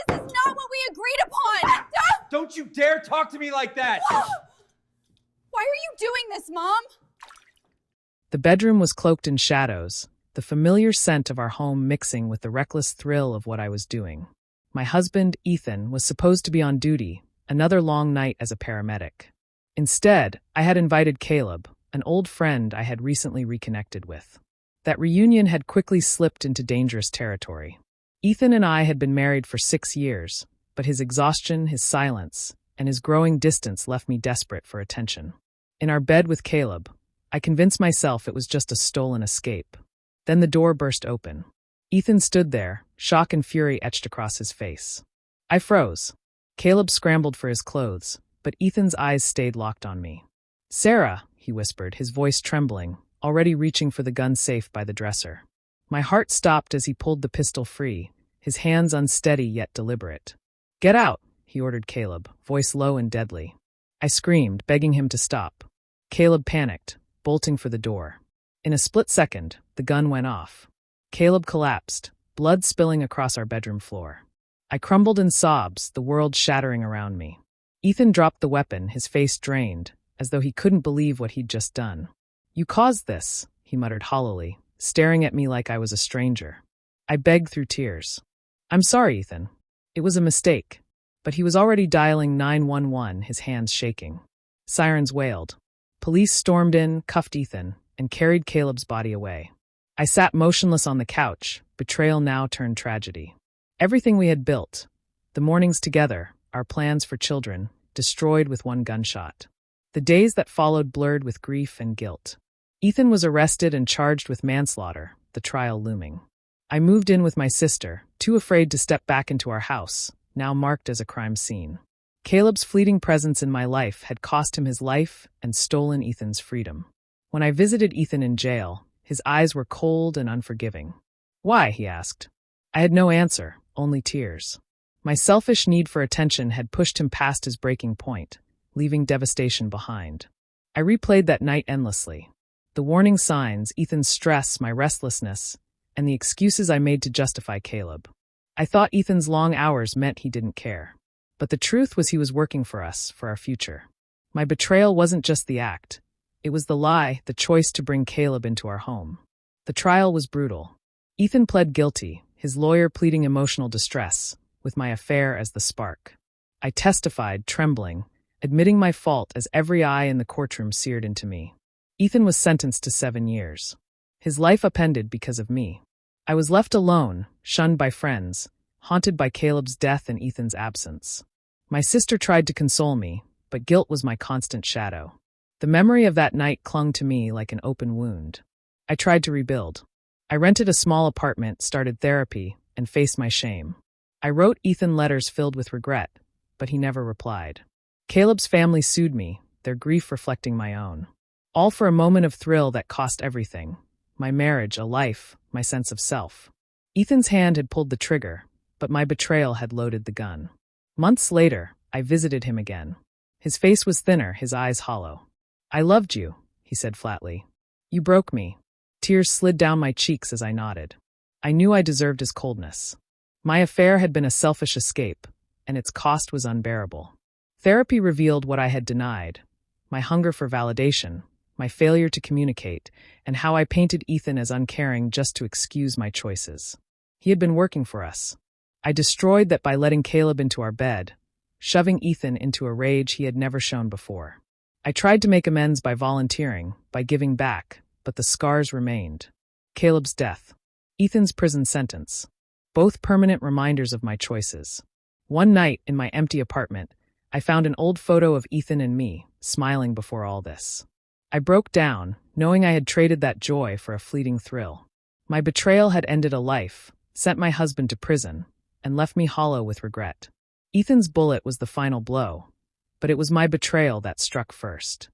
This is not what we agreed upon! Don't you dare talk to me like that! Why are you doing this, Mom? The bedroom was cloaked in shadows, the familiar scent of our home mixing with the reckless thrill of what I was doing. My husband, Ethan, was supposed to be on duty, another long night as a paramedic. Instead, I had invited Caleb, an old friend I had recently reconnected with. That reunion had quickly slipped into dangerous territory. Ethan and I had been married for 6 years, but his exhaustion, his silence, and his growing distance left me desperate for attention. In our bed with Caleb, I convinced myself it was just a stolen escape. Then the door burst open. Ethan stood there, shock and fury etched across his face. I froze. Caleb scrambled for his clothes, but Ethan's eyes stayed locked on me. "Sarah," he whispered, his voice trembling, already reaching for the gun safe by the dresser. My heart stopped as he pulled the pistol free, his hands unsteady yet deliberate. "Get out," he ordered Caleb, voice low and deadly. I screamed, begging him to stop. Caleb panicked, bolting for the door. In a split second, the gun went off. Caleb collapsed, blood spilling across our bedroom floor. I crumbled in sobs, the world shattering around me. Ethan dropped the weapon, his face drained, as though he couldn't believe what he'd just done. "You caused this," he muttered hollowly, staring at me like I was a stranger. I begged through tears. "I'm sorry, Ethan. It was a mistake." But he was already dialing 911, his hands shaking. Sirens wailed. Police stormed in, cuffed Ethan, and carried Caleb's body away. I sat motionless on the couch, betrayal now turned tragedy. Everything we had built, the mornings together, our plans for children, destroyed with one gunshot. The days that followed blurred with grief and guilt. Ethan was arrested and charged with manslaughter, the trial looming. I moved in with my sister, too afraid to step back into our house, now marked as a crime scene. Caleb's fleeting presence in my life had cost him his life and stolen Ethan's freedom. When I visited Ethan in jail, his eyes were cold and unforgiving. "Why?" he asked. I had no answer, only tears. My selfish need for attention had pushed him past his breaking point, leaving devastation behind. I replayed that night endlessly. The warning signs, Ethan's stress, my restlessness, and the excuses I made to justify Caleb. I thought Ethan's long hours meant he didn't care. But the truth was he was working for us, for our future. My betrayal wasn't just the act. It was the lie, the choice to bring Caleb into our home. The trial was brutal. Ethan pled guilty, his lawyer pleading emotional distress, with my affair as the spark. I testified, trembling, admitting my fault as every eye in the courtroom seared into me. Ethan was sentenced to 7 years. His life upended because of me. I was left alone, shunned by friends, haunted by Caleb's death and Ethan's absence. My sister tried to console me, but guilt was my constant shadow. The memory of that night clung to me like an open wound. I tried to rebuild. I rented a small apartment, started therapy, and faced my shame. I wrote Ethan letters filled with regret, but he never replied. Caleb's family sued me, their grief reflecting my own. All for a moment of thrill that cost everything. My marriage, a life, my sense of self. Ethan's hand had pulled the trigger, but my betrayal had loaded the gun. Months later, I visited him again. His face was thinner, his eyes hollow. "I loved you," he said flatly. "You broke me." Tears slid down my cheeks as I nodded. I knew I deserved his coldness. My affair had been a selfish escape, and its cost was unbearable. Therapy revealed what I had denied, my hunger for validation, my failure to communicate, and how I painted Ethan as uncaring just to excuse my choices. He had been working for us. I destroyed that by letting Caleb into our bed, shoving Ethan into a rage he had never shown before. I tried to make amends by volunteering, by giving back, but the scars remained. Caleb's death. Ethan's prison sentence. Both permanent reminders of my choices. One night, in my empty apartment, I found an old photo of Ethan and me, smiling before all this. I broke down, knowing I had traded that joy for a fleeting thrill. My betrayal had ended a life, sent my husband to prison, and left me hollow with regret. Ethan's bullet was the final blow, but it was my betrayal that struck first.